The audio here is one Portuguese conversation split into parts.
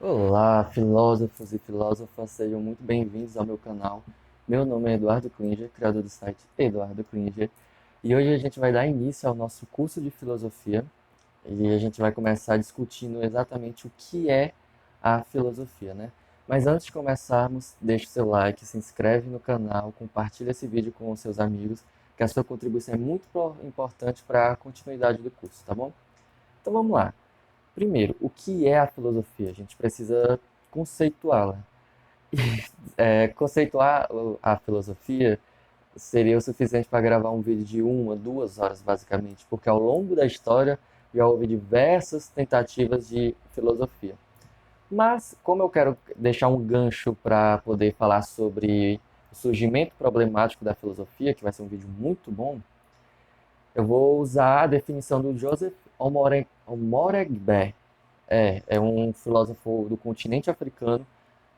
Olá, filósofos e filósofas, sejam muito bem-vindos ao meu canal. Meu nome é Eduardo Klinger, criador do site Eduardo Klinger, e hoje a gente vai dar início ao nosso curso de filosofia e a gente vai começar discutindo exatamente o que é a filosofia, né? Mas antes de começarmos, deixe o seu like, se inscreve no canal, compartilha esse vídeo com os seus amigos, que a sua contribuição é muito importante para a continuidade do curso, tá bom? Então vamos lá. Primeiro, o que é a filosofia? A gente precisa conceituá-la. Conceituar a filosofia seria o suficiente para gravar um vídeo de 1 a 2 horas, basicamente, porque ao longo da história já houve diversas tentativas de filosofia. Mas, como eu quero deixar um gancho para poder falar sobre o surgimento problemático da filosofia, que vai ser um vídeo muito bom, eu vou usar a definição do Joseph Omoregbe. É um filósofo do continente africano.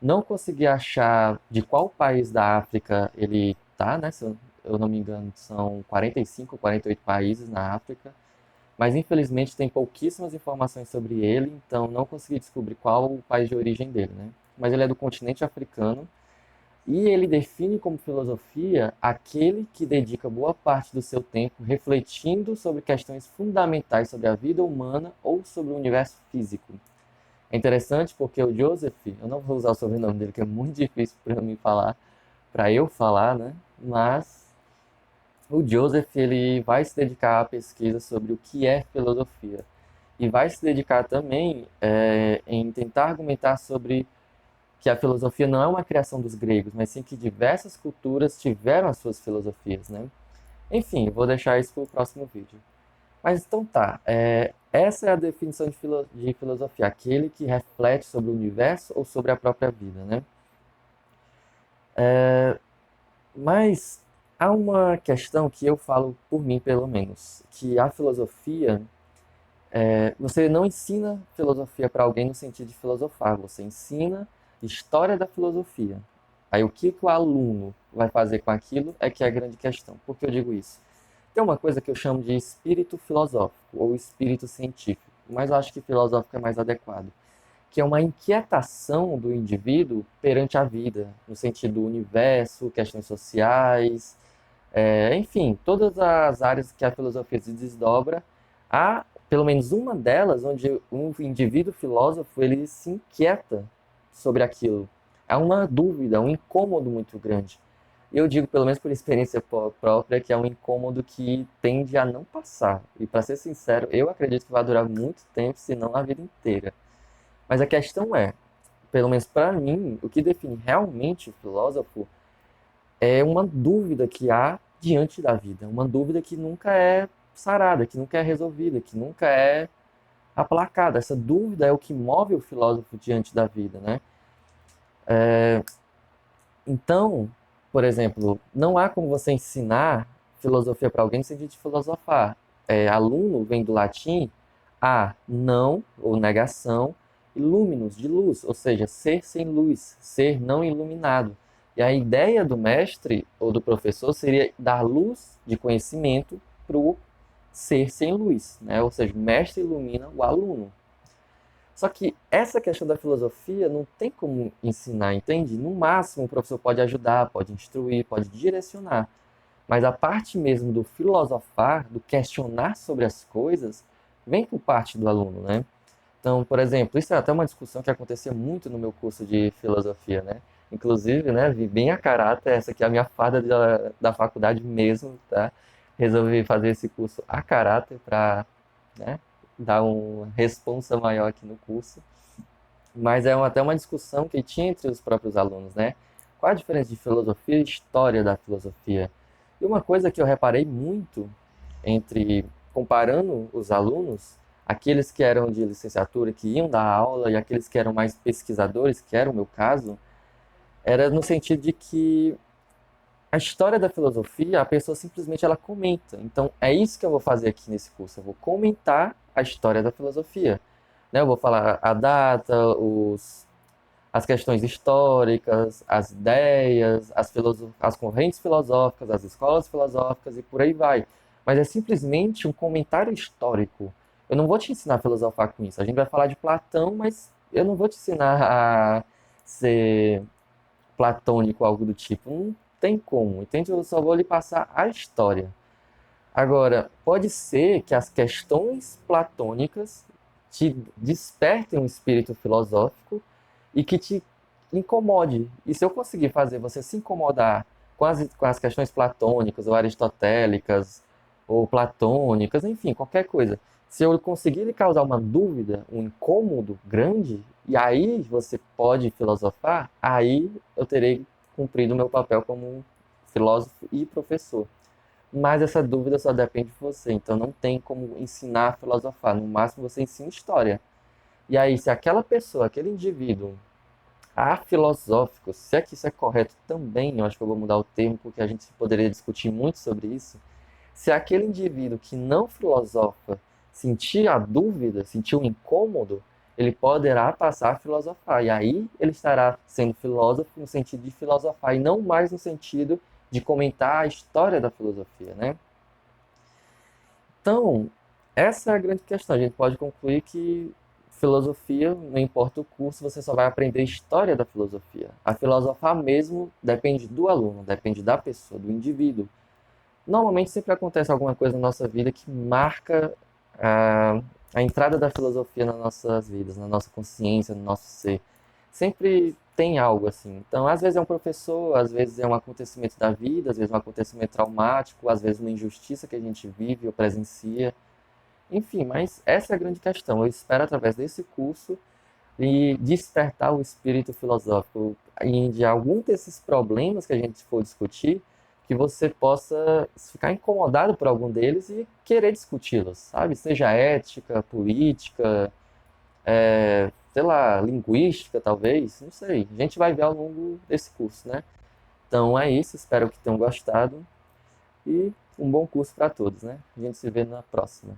Não consegui achar de qual país da África ele está, né? Se eu não me engano, são 45 ou 48 países na África. Mas infelizmente tem pouquíssimas informações sobre ele, então não consegui descobrir qual o país de origem dele, né? Mas ele é do continente africano e ele define como filosofia aquele que dedica boa parte do seu tempo refletindo sobre questões fundamentais sobre a vida humana ou sobre o universo físico. É interessante porque o Joseph, eu não vou usar o sobrenome dele, que é muito difícil para mim falar, para eu falar, né? Mas o Joseph ele vai se dedicar à pesquisa sobre o que é filosofia e vai se dedicar também em tentar argumentar sobre que a filosofia não é uma criação dos gregos, mas sim que diversas culturas tiveram as suas filosofias, né? Enfim, vou deixar isso para o próximo vídeo. Mas então tá, essa é a definição de filosofia, aquele que reflete sobre o universo ou sobre a própria vida, né? Mas há uma questão que eu falo por mim, pelo menos, que a filosofia, você não ensina filosofia para alguém no sentido de filosofar, você ensina história da filosofia. Aí o que o aluno vai fazer com aquilo é que é a grande questão. Por que eu digo isso? Tem uma coisa que eu chamo de espírito filosófico ou espírito científico, mas eu acho que filosófico é mais adequado, que é uma inquietação do indivíduo perante a vida, no sentido do universo, questões sociais, enfim, todas as áreas que a filosofia se desdobra, há pelo menos uma delas onde um indivíduo filósofo ele se inquieta sobre aquilo. Há uma dúvida, um incômodo muito grande. Eu digo, pelo menos por experiência própria, que é um incômodo que tende a não passar. E para ser sincero, eu acredito que vai durar muito tempo, se não a vida inteira. Mas a questão é, pelo menos para mim, o que define realmente o filósofo é uma dúvida que há diante da vida, uma dúvida que nunca é sarada, que nunca é resolvida, que nunca é aplacada. Essa dúvida é o que move o filósofo diante da vida, né? Então, por exemplo, não há como você ensinar filosofia para alguém no sentido de filosofar. Aluno vem do latim a não ou negação e luminus de luz, ou seja, ser sem luz, ser não iluminado. E a ideia do mestre ou do professor seria dar luz de conhecimento para o ser sem luz, né? Ou seja, o mestre ilumina o aluno. Só que essa questão da filosofia não tem como ensinar, entende? No máximo, o professor pode ajudar, pode instruir, pode direcionar. Mas a parte mesmo do filosofar, do questionar sobre as coisas, vem por parte do aluno, né? Então, por exemplo, isso é até uma discussão que acontecia muito no meu curso de filosofia, né? Inclusive, né, vi bem a caráter, essa aqui é a minha farda da faculdade mesmo, tá? Resolvi fazer esse curso a caráter para, né, dar uma responsa maior aqui no curso. Mas é até uma discussão que tinha entre os próprios alunos, né? Qual a diferença de filosofia e história da filosofia? E uma coisa que eu reparei muito entre comparando os alunos, aqueles que eram de licenciatura, que iam dar aula, e aqueles que eram mais pesquisadores, que era o meu caso, era no sentido de que a história da filosofia, a pessoa simplesmente ela comenta. Então, é isso que eu vou fazer aqui nesse curso. Eu vou comentar a história da filosofia. Né? Eu vou falar a data, as questões históricas, as ideias, as correntes filosóficas, as escolas filosóficas e por aí vai. Mas é simplesmente um comentário histórico. Eu não vou te ensinar a filosofar com isso. A gente vai falar de Platão, mas eu não vou te ensinar a ser platônico, algo do tipo. Não tem como, entende? Eu só vou lhe passar a história. Agora, pode ser que as questões platônicas te despertem um espírito filosófico e que te incomode. E se eu conseguir fazer você se incomodar com as questões platônicas ou aristotélicas ou platônicas, enfim, qualquer coisa, se eu conseguir lhe causar uma dúvida, um incômodo grande, e aí você pode filosofar, aí eu terei cumprido o meu papel como filósofo e professor. Mas essa dúvida só depende de você, então não tem como ensinar a filosofar. No máximo você ensina história. E aí, se aquela pessoa, aquele indivíduo, filosófico, se é que isso é correto também, eu acho que eu vou mudar o termo porque a gente poderia discutir muito sobre isso. Se aquele indivíduo que não filosofa sentir a dúvida, sentir o incômodo, ele poderá passar a filosofar. E aí ele estará sendo filósofo no sentido de filosofar e não mais no sentido de comentar a história da filosofia, né? Então, essa é a grande questão. A gente pode concluir que filosofia, não importa o curso, você só vai aprender história da filosofia. A filosofar mesmo depende do aluno, depende da pessoa, do indivíduo. Normalmente sempre acontece alguma coisa na nossa vida que marca a entrada da filosofia nas nossas vidas, na nossa consciência, no nosso ser. Sempre tem algo assim. Então, às vezes é um professor, às vezes é um acontecimento da vida, às vezes é um acontecimento traumático, às vezes uma injustiça que a gente vive ou presencia. Enfim, mas essa é a grande questão. Eu espero, através desse curso, e despertar o espírito filosófico e de algum desses problemas que a gente for discutir, que você possa ficar incomodado por algum deles e querer discuti-los, sabe? Seja ética, política, sei lá, linguística, talvez, não sei. A gente vai ver ao longo desse curso, né? Então é isso, espero que tenham gostado e um bom curso para todos, né? A gente se vê na próxima.